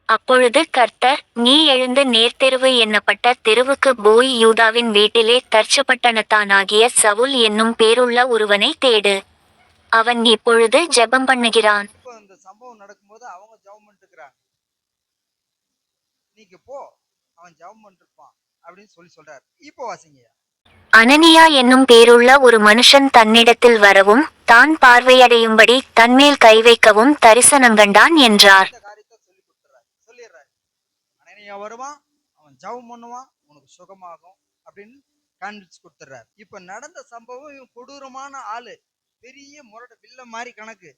அப்பொழுது கர்த்தர், நீ எழுந்து நேர்த்தெருவு என்னப்பட்ட தெருவுக்கு போய் யூதாவின் வீட்டிலே தர்சபட்டணத்தானாகிய சவுல் என்னும் பேருள்ள ஒருவனை தேடு. அவன் இப்பொழுது ஜெபம் பண்ணுகிறான். இப்போ இந்த சம்பவம் நடக்கும்போது அவங்க ஜெபம் பண்ணிட்டு இருக்கிறாங்க. நீங்க போ, அவன் ஜெபம் பண்ணிருப்பான் அப்படின்னு சொல்லி சொல்றாரு. இப்போ வாசிங்க. அனனியா என்னும் பேருள்ள ஒரு மனுஷன் தன்னிடத்தில் வரவும் தான் பார்வையடையும்படி தன்மேல் கை வைக்கவும் தரிசனங்கண்டான் என்றார். இந்த காரியத்தை சொல்லி கொடுத்துறாரு, சொல்லிடுறாரு. அனனியா வருவான், அவன் ஜெபம் பண்ணுவான், உனக்கு சுகமாகும் அப்படின்னு காண்பிச்சு கொடுத்துறாரு. இப்ப நடந்த சம்பவம், இவன் கொடூரமான ஆளு, பெரிய முரட வில்ல மாதிரி கணக்கு.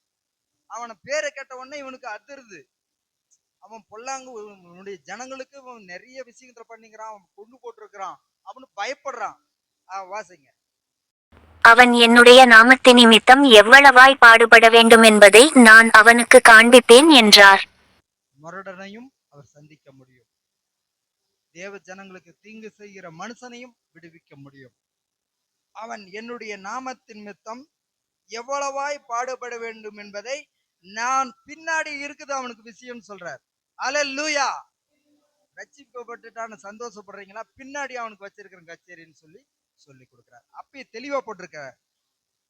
அவனை பேரை கேட்ட உடனே இவனுக்கு அதிருது. அவன் பொல்லாங்கு, உன்னுடைய ஜனங்களுக்கு அவன் நிறைய விஷயங்களை பண்ணிக்கிறான், அவன் கொண்டு போட்டிருக்கிறான், அவனு பயப்படுறான். வாசிங்க. அவன் என்னுடைய நாமத்தினிமித்தம் எவ்வளவாய் பாடுபட வேண்டும் என்பதை நான் அவனுக்கு காண்பிப்பேன் என்றார். முரடனையும் அவர் சந்திக்க முடியும். தேவ ஜனங்களுக்கு தீங்கு செய்கிற மனுஷனையும் விடுவிக்க முடியும். அவன் என்னுடைய நாமத்தின் நிமித்தம் எவ்வளவாய் பாடுபட வேண்டும் என்பதை நான் பின்னாடி இருக்குது அவனுக்கு விஷயம் சொல்றார். அல்லேலூயா. ரட்சிக்கப்பட்டுட்டான்னு சந்தோஷப்படுறீங்களா? பின்னாடி அவனுக்கு வச்சிருக்கிற கச்சேரின்னு சொல்லி கொடுக்கிறார். அப்பயே தெளிவா போட்டிருக்கிறார்.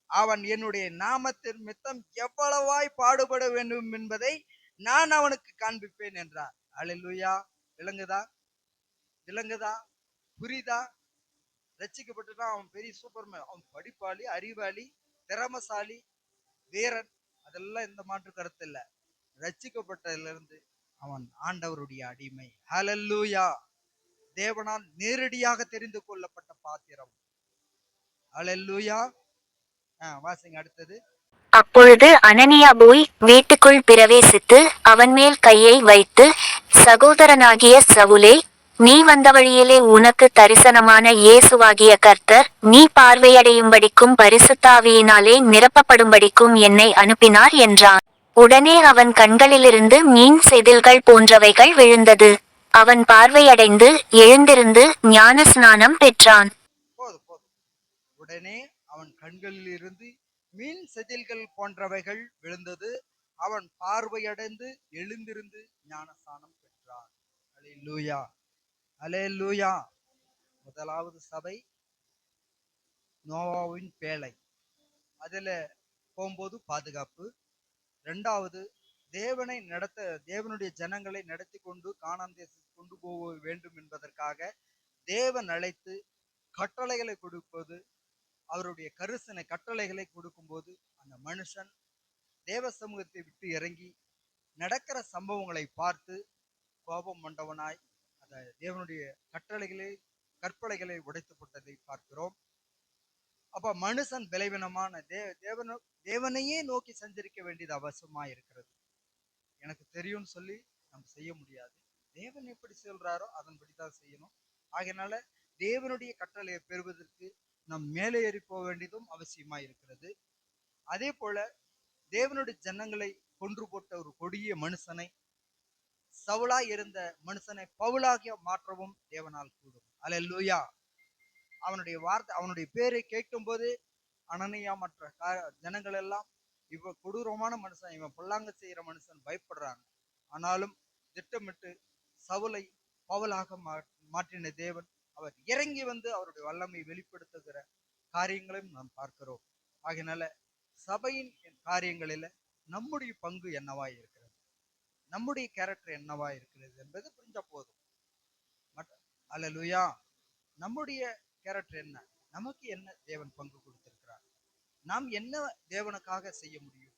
அவன் என்னுடைய நாமத்தின் நிமித்தம் எவ்வளவாய் பாடுபட வேண்டும் என்பதை நான் அவனுக்கு காண்பிப்பேன் என்றார். அல்லேலூயா. விளங்குதா? புரியுதா? ரட்சிக்கப்பட்டுட்டான், அவன் பெரிய சூப்பர்மேன், அவன் படிப்பாளி, அறிவாளி, திறமசாலி, வீரன், அதெல்லாம் எந்த மாற்று கருத்து இல்லை. ரட்சிக்கப்பட்டதுல இருந்து அவன் ஆண்டவருடைய அடிமை. ஹல்லேலூயா. தேவனால் நேரடியாக தெரிந்து கொள்ளப்பட்ட பாத்திரம். ஹல்லேலூயா. வாசிங்க அடுத்தது. அப்பொழுது அனனியா போய் வீட்டுக்குள் பிரவேசித்து அவன் மேல் கையை வைத்து, சகோதரனாகிய சவுலே, நீ வந்த வழியிலே உனக்கு தரிசனமான இயேசுவாகிய கர்த்தர் நீ பார்வையடையும்படிக்கும் பரிசுத்தாவியினாலே நிரப்பப்படும்படிக்கும் என்னை அனுப்பினார் என்றான். உடனே அவன் கண்களிலிருந்து மீன் செதில்கள் போன்றவைகள் விழுந்தது. அவன் பார்வையடைந்து எழுந்திருந்து ஞானஸ்நானம் பெற்றான். போதும். உடனே அவன் கண்களில் இருந்து மீன் செதில்கள் போன்றவைகள் விழுந்தது. அவன் பார்வையடைந்து எழுந்திருந்து ஞானஸ்நானம் பெற்றான். அல்லேலூயா. அல்லேலூயா. முதலாவது சபை நோவாவின் பேழை, அதுல போகும்போது பாதுகாப்பு. இரண்டாவது, தேவனுடைய ஜனங்களை நடத்தி கொண்டு கானான் தேசத்துக்கு கொண்டு போக வேண்டும் என்பதற்காக தேவன் அழைத்து கட்டளைகளை கொடுப்பது, அவருடைய கரிசனை கட்டளைகளை கொடுக்கும்போது அந்த மனுஷன் தேவ சமூகத்தை விட்டு இறங்கி நடக்கிற சம்பவங்களை பார்த்து கோபம் மண்டவனாய் அந்த தேவனுடைய கற்பனைகளை உடைத்து போட்டதை பார்க்கிறோம். அப்ப மனுஷன் விளைவினமான தேவனையே நோக்கி சஞ்சரிக்க வேண்டியது அவசியமா இருக்கிறது. எனக்கு தெரியும்னு சொல்லி நம்ம செய்ய முடியாது. தேவன் எப்படி சொல்றாரோ அதன்படிதான் செய்யணும். ஆகையினால தேவனுடைய கட்டளையை பெறுவதற்கு நாம் மேலே ஏறி போக வேண்டியதும் அவசியமா இருக்கிறது. அதே போல தேவனுடைய ஜனங்களை கொன்று போட்ட ஒரு கொடிய மனுஷனை, சவுலாய் இருந்த மனுஷனை பவுலாக மாற்றவும் தேவனால் கூடும். அல்லேலூயா. அவனுடைய வார்த்தை, அவனுடைய பேரை கேட்கும் போது அனனியா மற்ற ஜனங்கள் எல்லாம் இவன் கொடூரமான மனுஷன், இவன் பொல்லாங்க செய்யற மனுஷன் பயப்படுறாங்க. ஆனாலும் திட்டமிட்டு சவுலை பவுலாக மாற்றின தேவன் அவர் இறங்கி வந்து அவருடைய வல்லமை வெளிப்படுத்துகிற காரியங்களையும் நாம் பார்க்கிறோம். ஆகையினால சபையின் காரியங்களில நம்முடைய பங்கு என்னவா இருக்கிறது, நம்முடைய கேரக்டர் என்னவா இருக்கிறது என்பது புரிஞ்சா போதும். அல்லேலூயா. நம்முடைய கேரக்டர் என்ன, நமக்கு என்ன தேவன் பங்கு கொடுத்திருக்கிறார், நாம் என்ன தேவனுக்காக செய்ய முடியும்.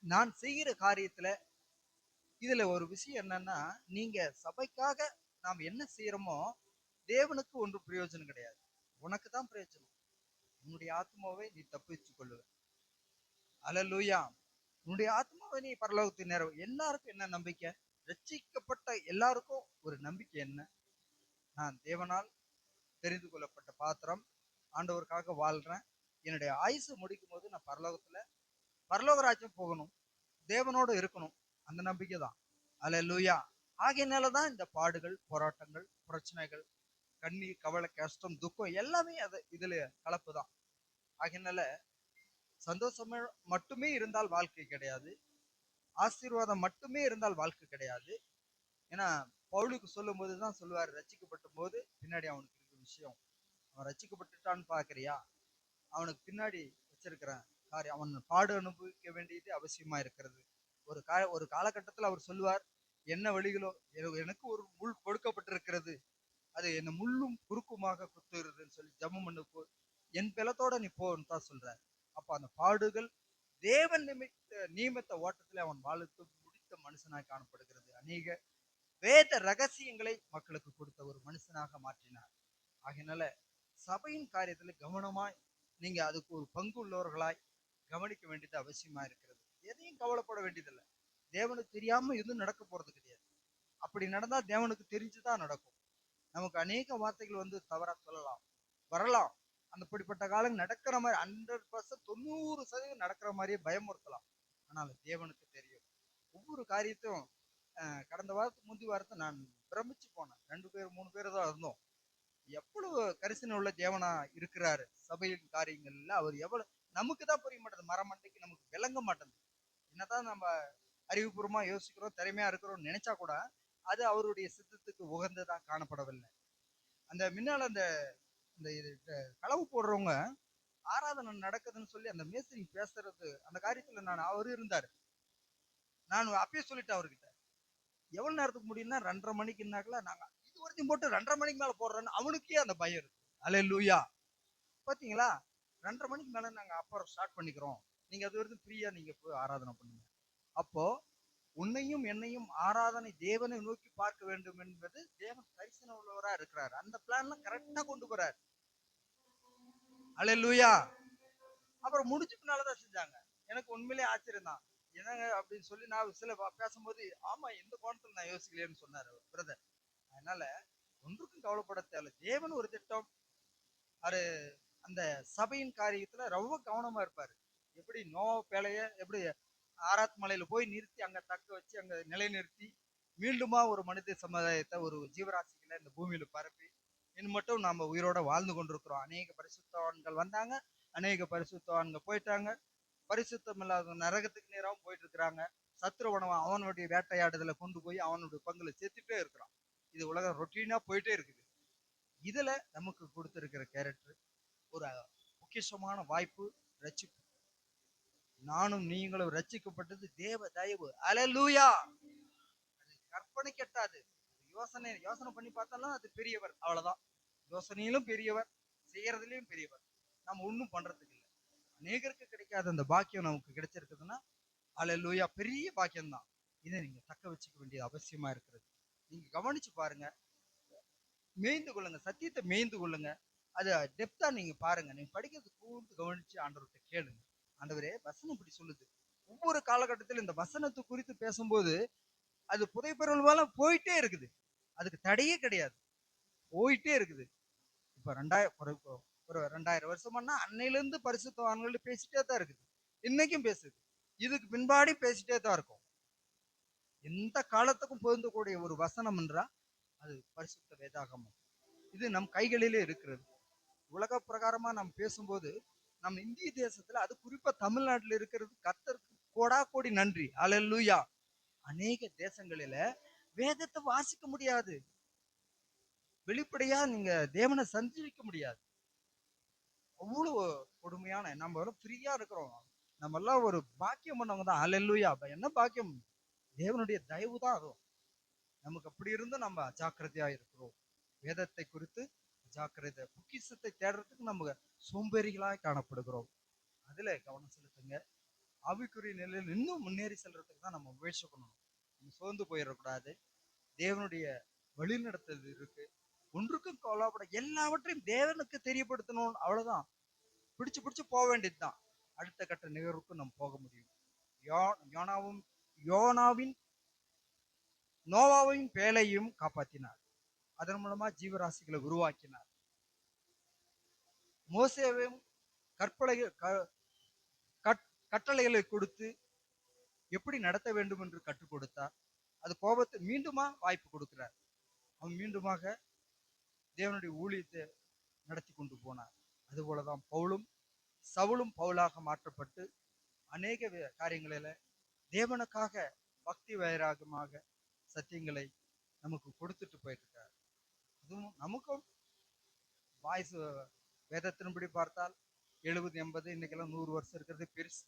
நான் செய்கிற காரியத்துல இதுல ஒரு விஷயம் என்னன்னா, நீங்க சபைக்காக நாம் என்ன செய்யறோமோ தேவனுக்கு ஒன்றும் பிரயோஜனம் கிடையாது, உனக்கு தான் பிரயோஜனம். உன்னுடைய ஆத்மாவை நீ தப்பிச்சு கொள்ளுவ. அல்லேலூயா. உன்னுடைய ஆத்மாவை நீ பரலோகத்தின் நேரம். எல்லாருக்கும் என்ன நம்பிக்கை, ரட்சிக்கப்பட்ட எல்லாருக்கும் ஒரு நம்பிக்கை என்ன, நான் தேவனால் தெரிந்து கொள்ளப்பட்ட பாத்திரம், ஆண்டவருக்காக வாழ்றேன், என்னுடைய ஆயுசு முடிக்கும் போது நான் பரலோக ராஜ்யம் போகணும், தேவனோடு இருக்கணும். அந்த நம்பிக்கை தான். அல்லேலூயா. ஆகையினாலதான் இந்த பாடுகள், போராட்டங்கள், பிரச்சனைகள், கண்ணீர், கவலை, கஷ்டம், துக்கம் எல்லாமே இதுல கலப்புதான். ஆகையினால சந்தோஷம் மட்டுமே இருந்தால் வாழ்க்கை கிடையாது, ஆசீர்வாதம் மட்டுமே இருந்தால் வாழ்க்கை கிடையாது. ஏன்னா பவுலுக்கு சொல்லும் போதுதான் சொல்லுவாரு, ரட்சிக்கப்பட்ட போது பின்னாடி அவனுக்கு இருக்க விஷயம், அவன் ரட்சிக்கப்பட்டுட்டான்னு பாக்குறியா, அவனுக்கு பின்னாடி வச்சிருக்கிற காரியம், அவன் பாடு அனுபவிக்க வேண்டியது அவசியமா இருக்கிறது. ஒரு காலகட்டத்தில் அவர் சொல்லுவார், என்ன வழிகளோ எனக்கு ஒரு முள் கொடுக்கப்பட்டிருக்கிறது, அது என்ன முள்ளும் குறுக்குமாக குத்துகிறதுன்னு சொல்லி ஜெபம் பண்ண போ, என் பலத்தோட நீ போன்னு தான் சொல்றார். அப்ப அந்த பாடுகள் தேவன் நியமித்த ஓட்டத்துல அவன் வாழ்த்து முடித்த மனுஷனாக காணப்படுகிறது. அநேக வேத ரகசியங்களை மக்களுக்கு கொடுத்த ஒரு மனுஷனாக மாற்றினார். ஆகையினால சபையின் காரியத்துல கவனமாய் நீங்க அதுக்கு ஒரு பங்கு உள்ளவர்களாய் கவனிக்க வேண்டியது அவசியமா இருக்கிறது. எதையும் கவலைப்பட வேண்டியதில்லை, தேவனுக்கு தெரியாம எதுவும் நடக்க போறது கிடையாது. அப்படி நடந்தா தேவனுக்கு தெரிஞ்சுதான் நடக்கும். நமக்கு அநேக வார்த்தைகள் வந்து தவறா சொல்லலாம், வரலாம். அந்த அப்படிப்பட்ட காலம் நடக்கிற மாதிரி 100% 90% நடக்கிற மாதிரியே பயமுறுத்தலாம். ஆனால் தேவனுக்கு தெரியும் ஒவ்வொரு காரியத்தையும். கடந்த வாரத்துக்கு முந்தி வாரத்தை நான் பிரமிச்சு போனேன். 2 பேர் 3 பேர் தான் இருந்தோம். எவ்வளவு கரிசனை உள்ள தேவனா இருக்கிறாரு சபையின் காரியங்கள்ல. அவர் எவ்வளவு நமக்கு தான் புரிய மாட்டேங்குது, மரமண்டைக்கு நமக்கு விளங்க மாட்டேங்குது. என்னதான் நம்ம அறிவுபூர்வமா யோசிக்கிறோம், திறமையா இருக்கிறோம் நினைச்சா கூட அது அவருடைய சித்தத்துக்கு உகந்ததா காணப்படவில்லை. அந்த முன்னால அந்த களவு போடுறவங்க ஆராதனை நடக்குதுன்னு சொல்லி அந்த மேஸ்திரி பேசுறது, அந்த காரியத்துல அவரு இருந்தாரு. நான் அப்பயே சொல்லிட்டேன் அவர்கிட்ட, எவ்வளவு நேரத்துக்கு முடியும்னா 2:30 மணிக்குனாக்கல, நாங்க இது வரைக்கும் போட்டு 2:30 மணிக்கு மேல போடுறோன்னு அவனுக்கே அந்த பயம் இருக்கு. அல்லேலூயா. பாத்தீங்களா, 2:30 மணிக்கு மேல நாங்க அப்புறம் ஸ்டார்ட் பண்ணிக்கிறோம், நீங்க அது வரைக்கும் ஃப்ரீயா நீங்க போய் ஆராதனை பண்ணுங்க. அப்போ உன்னையும் என்னையும் ஆராதனை தேவனை நோக்கி பார்க்க வேண்டும் என்பது தேவன் கரிசனை உள்ளவரா இருக்கிறார். அந்த பிளான்ல கரெக்டா கொண்டு போறாரு. அல்லேலூயா. அப்புறம் முடிஞ்ச பின்னாலதான் செஞ்சாங்க. எனக்கு உண்மையிலே ஆச்சரியம் தான், என்னங்க அப்படின்னு சொல்லி நான் சில பேசும்போது, ஆமா எந்த கோணத்துல நான் யோசிக்கலையேன்னு சொன்னாரு பிரதர். அதனால ஒன்றுக்கும் கவலைப்பட தேவை. தேவன் ஒரு திட்டம், அது அந்த சபையின் காரியத்துல ரொம்ப கவனமா இருப்பாரு. எப்படி பேழைய எப்படி ஆராத் மலையில போய் நிறுத்தி அங்க தக்க வச்சு அங்க நிலைநிறுத்தி மீண்டுமா ஒரு மனித சமுதாயத்தை, ஒரு ஜீவராசிகளை இந்த பூமியில பரப்பி இன்னும் மட்டும் நாம உயிரோட வாழ்ந்து கொண்டிருக்கிறோம். அநேக பரிசுத்தவான்கள் வந்தாங்க, அநேக பரிசுத்தவான்கள் போயிட்டாங்க. பரிசுத்தம் இல்லாத நரகத்துக்கு நேராகவும் போயிட்டு இருக்கிறாங்க. சத்ருவனவன் அவனுடைய வேட்டையாடுதலை கொண்டு போய் அவனுடைய பங்குல சேர்த்துட்டே இருக்கிறான். இது உலகம் ரொட்டீனா போயிட்டே இருக்குது. இதுல நமக்கு கொடுத்திருக்கிற கேரக்டர் ஒரு பொக்கிஷமான வாய்ப்பு, ரட்சிப்பு. நானும் நீங்களும் ரட்சிக்கப்பட்டது தேவ தயவு. அல்லேலூயா. அது கற்பனை கெட்டாது. யோசனை பண்ணி பார்த்தாலும் அது பெரியவர், அவ்வளவுதான். யோசனையிலும் பெரியவர், செய்யறதுலயும் பெரியவர். நம்ம ஒண்ணும் பண்றதுக்கு இல்லை. அநேகருக்கு கிடைக்காத அந்த பாக்கியம் நமக்கு கிடைச்சிருக்குதுன்னா அல்லேலூயா, பெரிய பாக்கியம் தான். இதை நீங்க தக்க வச்சுக்க வேண்டியது அவசியமா இருக்கிறது. நீங்க கவனிச்சு பாருங்க, மேய்ந்து கொள்ளுங்க, சத்தியத்தை மேய்ந்து கொள்ளுங்க. அதை டெப்தா நீங்க பாருங்க, நீங்க படிக்கிறது கூர்ந்து கவனிச்சு ஆண்டவர்கிட்ட கேளுங்க. ஆண்டவரே வசனம் இப்படி சொல்லுது. ஒவ்வொரு காலகட்டத்திலும் இந்த வசனத்தை குறித்து பேசும்போது அது புதைப்பொருள்வால போயிட்டே இருக்குது, அதுக்கு தடையே கிடையாது, போயிட்டே இருக்குது. இப்ப 2000 வருஷம்னா அன்னையில இருந்து பரிசுத்தவான்கள் பேசிட்டே தான் இருக்குது, இன்னைக்கும் பேசுது, இதுக்கு பின்பாடி பேசிட்டே தான் இருக்கும். எந்த காலத்துக்கும் பொருந்தக்கூடிய ஒரு வசனம் என்றா அது பரிசுத்த வேதாகமம். இது நம் கைகளிலே இருக்கிறது. உலக பிரகாரமா நம்ம பேசும்போது நம்ம இந்திய தேசத்துல அது குறிப்பா தமிழ்நாட்டுல இருக்கிறது கர்த்தருக்கு கோடா கோடி நன்றி. அல்லேலூயா. அநேக தேசங்களில வேதத்தை வாசிக்க முடியாது, வெளிப்படையா நீங்க தேவனை சந்திக்க முடியாது. அவ்வளவு கொடுமையான, நம்ம எல்லாம் ஃப்ரீயா இருக்கிறோம், நம்ம எல்லாம் ஒரு பாக்கியம் பண்ணவங்க தான். அல்லேலூயா. அப்ப என்ன பாக்கியம்? தேவனுடைய தயவு தான் அதுவும். நமக்கு அப்படி இருந்தும் நம்ம அஜாக்கிரதையா இருக்கிறோம். வேதத்தை குறித்து ஜாக்கிரதை, பொக்கிஷத்தை தேடுறதுக்கு நம்ம சோம்பேறிகளாய் காணப்படுகிறோம். அதுல கவனம் செலுத்துங்க. ஆவிக்குரிய நிலையில் இன்னும் முன்னேறி செல்றதுக்கு தான் நம்ம முயற்சி பண்ணணும். நம்ம சோர்ந்து போயிடக்கூடாது. தேவனுடைய வழிநடத்தல் இருக்கு. ஒன்றுக்கும் கவலைப்பட, எல்லாவற்றையும் தேவனுக்கு தெரியப்படுத்தணும், அவ்வளவுதான். பிடிச்சு பிடிச்சு போக வேண்டியதுதான். அடுத்த கட்ட நிகழ்வுக்கு நம்ம போக முடியும். யோனாவும் யோனாவின் நோவாவையும் பேழையும் காப்பாத்தினார். அதன் மூலமா ஜீவராசிகளை உருவாக்கினார். மோசேவையும் கற்பனை கட்டளைகளை கொடுத்து எப்படி நடத்த வேண்டும் என்று கற்றுக் கொடுத்தார். அது கோபத்தை மீண்டுமா வாய்ப்பு கொடுக்கிறார். அவன் மீண்டுமாக தேவனுடைய ஊழியத்தை நடத்தி கொண்டு போனார். அதுபோலதான் சவுலும் பவுலாக மாற்றப்பட்டு அநேக காரியங்களில தேவனுக்காக பக்தி வைராகமாக சத்தியங்களை நமக்கு கொடுத்துட்டு போயிட்டு இருக்கார். அதுவும் நமக்கும் வாய்ஸ் வேதத்தின்படி பார்த்தால் 70-80, இன்னைக்கெல்லாம் 100 வருஷம் இருக்கிறது பெருசு.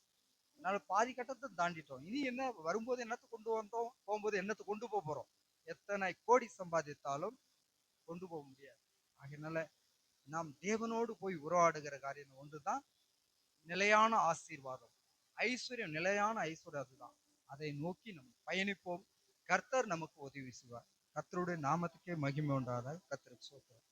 அதனால பாதி கட்டத்தை தாண்டிட்டோம். இனி என்ன வரும்போது என்னத்தை கொண்டு வந்தோம், போகும்போது என்னத்தை கொண்டு போறோம். எத்தனை கோடி சம்பாதித்தாலும் கொண்டு போக முடியாது. ஆகையினால நாம் தேவனோடு போய் உறவாடுகிற காரியம் ஒன்றுதான் நிலையான ஆசீர்வாதம், ஐஸ்வர்யம். நிலையான ஐஸ்வர்யம் அதுதான். அதை நோக்கி நம்ம பயணிப்போம். கர்த்தர் நமக்கு உதவி செய்வார். கர்த்தருடைய நாமத்துக்கே மகிமை உண்டாதாக. கர்த்தருக்கு ஸ்தோத்திரம்.